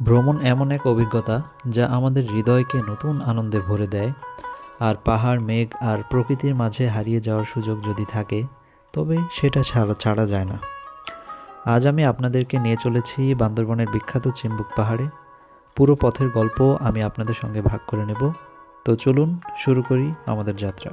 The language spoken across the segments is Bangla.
ভ্রমণ এমন এক অভিজ্ঞতা যা আমাদের হৃদয়কে নতুন আনন্দে ভরে দেয়। আর পাহাড়, মেঘ আর প্রকৃতির মাঝে হারিয়ে যাওয়ার সুযোগ যদি থাকে, তবে সেটা ছাড়া ছাড়া যায় না। আজ আমি আপনাদেরকে নিয়ে চলেছি বান্দরবনের বিখ্যাত চিম্বুক পাহাড়ে। পুরো পথের গল্প আমি আপনাদের সঙ্গে ভাগ করে নেব। তো চলুন শুরু করি আমাদের যাত্রা।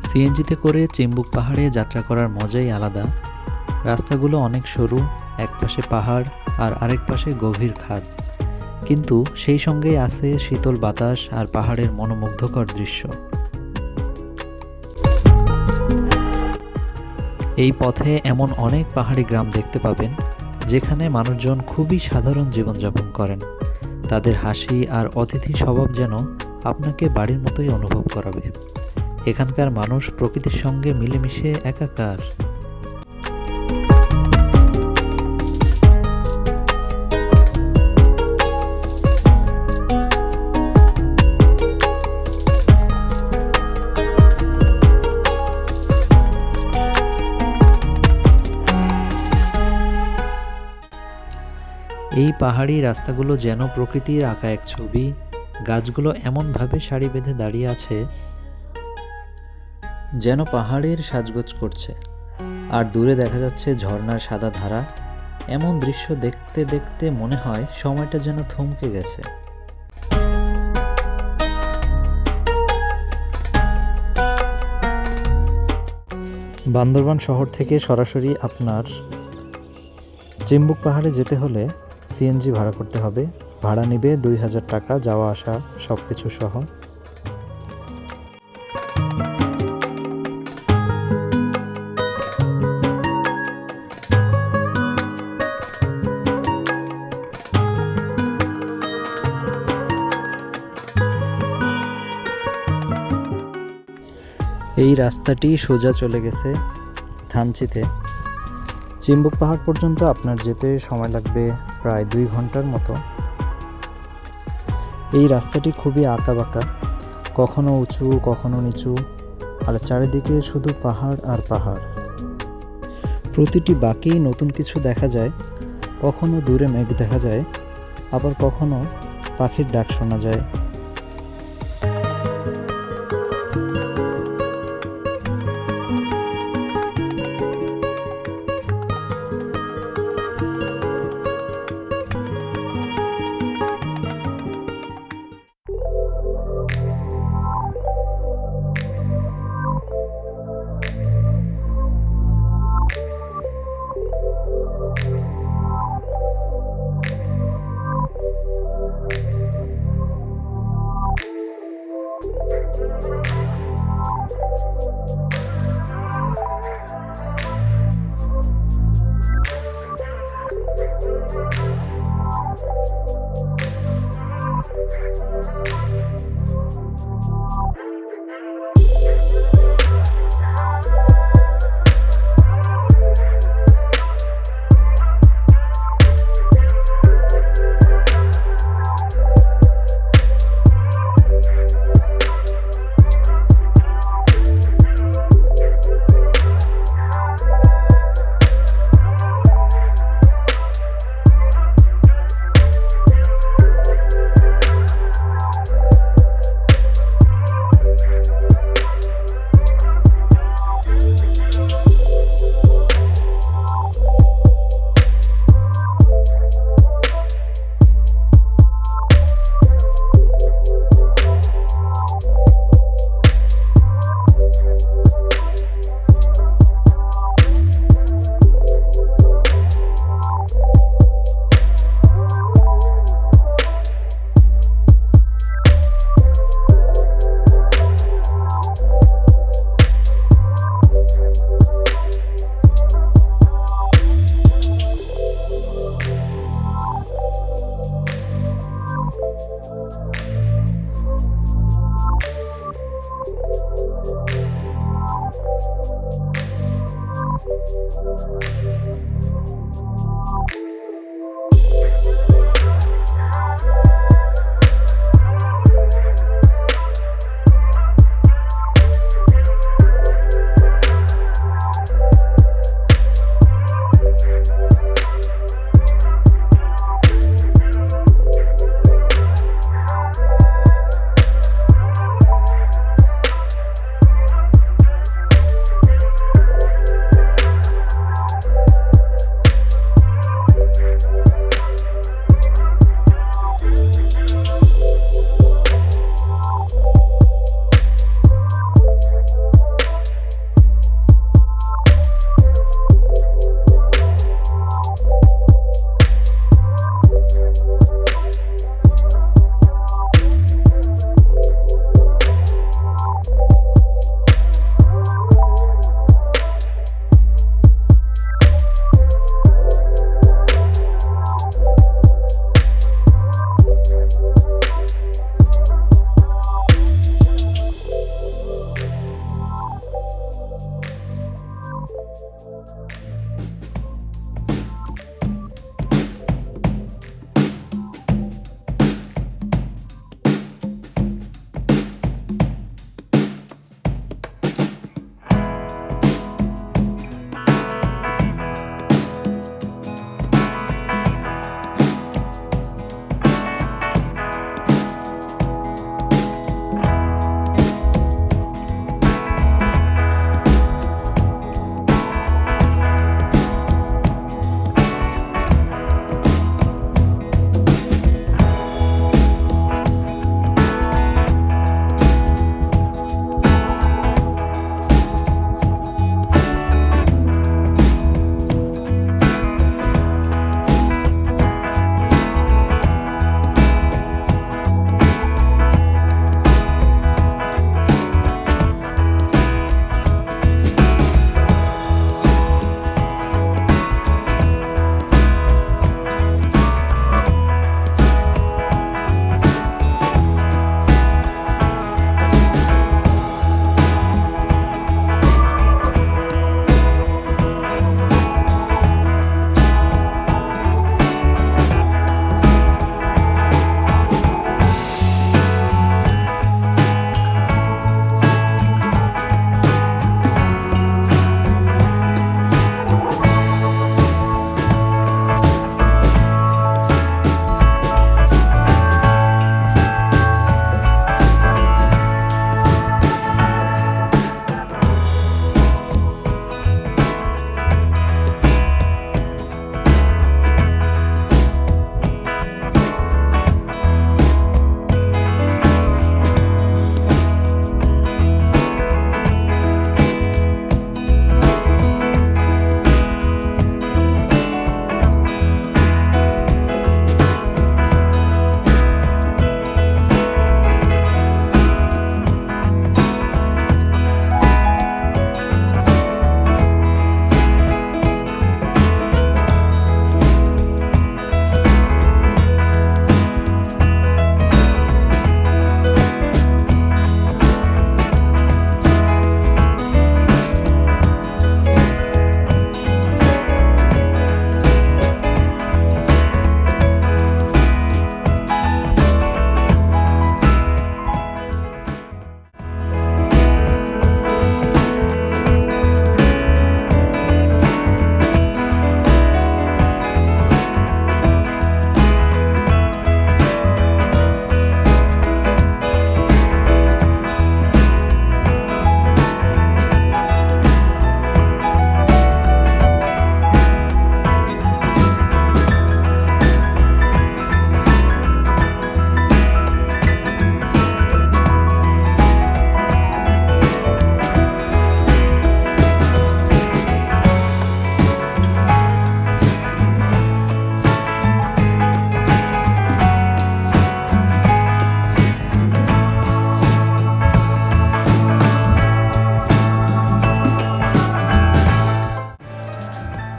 সিএনজিতে করে চিম্বুক পাহাড়ে যাত্রা করার মজাই আলাদা। রাস্তাগুলো অনেক সরু, এক পাশে পাহাড় আর আরেক পাশে গভীর খাদ, কিন্তু সেই সঙ্গেই আছে শীতল বাতাস আর পাহাড়ের মনোমুগ্ধকর দৃশ্য। এই পথে এমন অনেক পাহাড়ি গ্রাম দেখতে পাবেন যেখানে মানুষজন খুবই সাধারণ জীবনযাপন করেন। তাদের হাসি আর অতিথি স্বভাব যেন আপনাকে বাড়ির মতোই অনুভব করাবে। এখানকার মানুষ প্রকৃতির সঙ্গে মিলেমিশে একাকার। এই পাহাড়ি রাস্তাগুলো যেন প্রকৃতির আঁকা এক ছবি। গাছগুলো এমনভাবে সারি বেঁধে দাঁড়িয়ে আছে যেন পাহাড়ের সাজগোজ করছে, আর দূরে দেখা যাচ্ছে ঝর্ণার সাদা ধারা। এমন দৃশ্য দেখতে দেখতে মনে হয় সময়টা যেন থমকে গেছে। বান্দরবান শহর থেকে সরাসরি আপনার চিম্বুক পাহাড়ে যেতে হলে সিএনজি ভাড়া করতে হবে। ভাড়া নেবে 2000 টাকা, যাওয়া আসা সব কিছু সহ। এই রাস্তাটি সোজা চলে গেছে থানচিতে। চিম্বুক পাহাড় পর্যন্ত আপনার যেতে সময় লাগবে প্রায় 2 ঘন্টার মতো। এই রাস্তাটি খুবই আঁকাবাঁকা, কখনো উঁচু কখনো নিচু, আর চারিদিকে শুধু পাহাড় আর পাহাড়। প্রতিটি বাঁকেই নতুন কিছু দেখা যায়। কখনো দূরে মেঘ দেখা যায়, আবার কখনো পাখির ডাক শোনা যায়।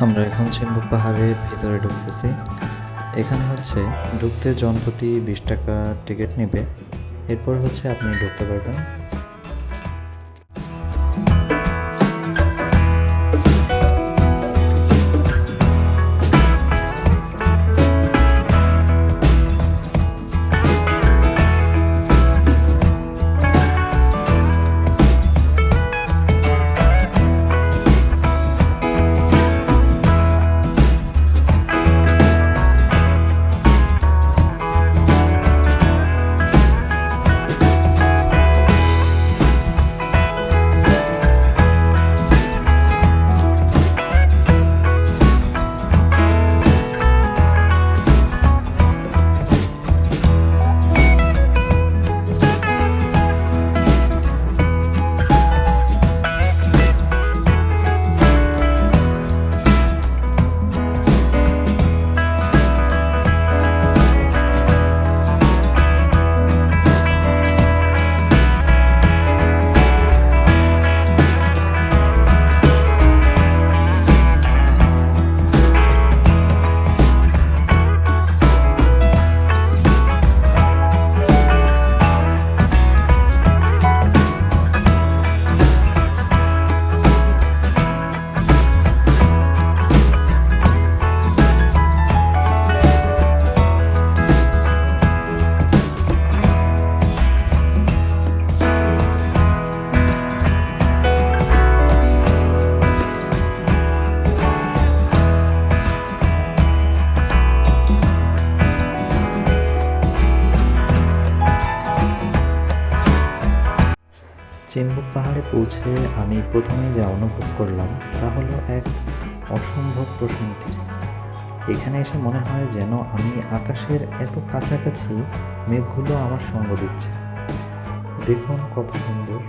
আমরা এখন চিম্বুক পাহাড়ের ভিতরে ঢুকতেছি। এখানে হচ্ছে ঢুকতে জনপ্রতি 20 টাকা টিকিট নেবে, এরপর হচ্ছে আপনি ঢুকতে পারবেন। চিম্বুক পাহাড়ে পৌঁছে আমি প্রথমে যা অনুভব করলাম তা হলো এক অসম্ভব প্রশান্তি। এখানে এসে মনে হয় যেন আমি আকাশের এত কাছাকাছি, মেঘগুলো আমার সঙ্গ দিচ্ছে। দেখুন কত সুন্দর।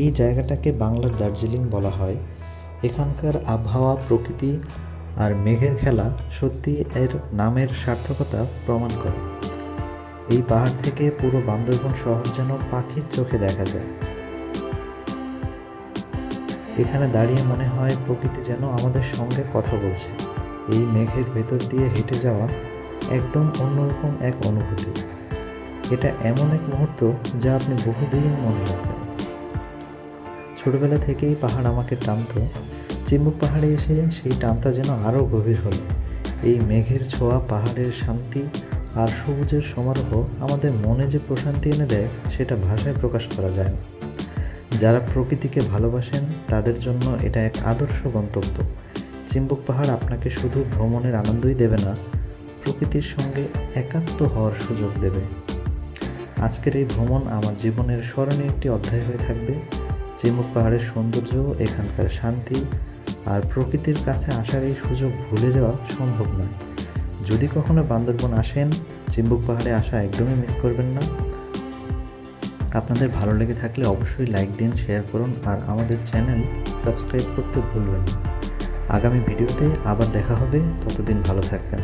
এই জায়গাটাকে বাংলার দার্জিলিং বলা হয়। এখানকার আবহাওয়া, প্রকৃতি আর মেঘের খেলা সত্যি এর নামের সার্থকতা প্রমাণ করে। এই পাহাড় থেকে পুরো বান্দরবন শহর যেন পাখির চোখে দেখা যায়। এখানে দাঁড়িয়ে মনে হয় প্রকৃতি যেন আমাদের সঙ্গে কথা বলছে। এই মেঘের ভেতর দিয়ে হেঁটে যাওয়া একদম অন্যরকম এক অনুভূতি। এটা এমন এক মুহূর্ত যা আপনি বহুদিন মনে রাখবেন। ছোটবেলা থেকেই পাহাড় আমাকে টানতো। চিম্বুক পাহাড়ে এসে সেই টানটা যেন আরও গভীর হলো। এই মেঘের ছোঁয়া, পাহাড়ের শান্তি আর সবুজের সমারোহ আমাদের মনে যে প্রশান্তি এনে দেয় সেটা ভাষায় প্রকাশ করা যায় না। যারা প্রকৃতিকে ভালোবাসেন তাদের জন্য এটা এক আদর্শ গন্তব্য। চিম্বুক পাহাড় আপনাকে শুধু ভ্রমণের আনন্দই দেবে না, প্রকৃতির সঙ্গে একাত্ম হওয়ার সুযোগ দেবে। আজকের এই ভ্রমণ আমার জীবনের স্মরণীয় একটি অধ্যায় হয়ে থাকবে। চিম্বুক পাহাড়ের সৌন্দর্য, এখানকার শান্তি আর প্রকৃতির কাছে আসার এই সুযোগ ভুলে যাওয়া সম্ভব নয়। যদি কখনো বান্দরবন আসেন, চিম্বুক পাহাড়ে আসা একদমই মিস করবেন না। আপনাদের ভালো লেগে থাকলে অবশ্যই লাইক দিন, শেয়ার করুন আর আমাদের চ্যানেল সাবস্ক্রাইব করতে ভুলবেন না। আগামী ভিডিওতে আবার দেখা হবে, ততদিন ভালো থাকবেন।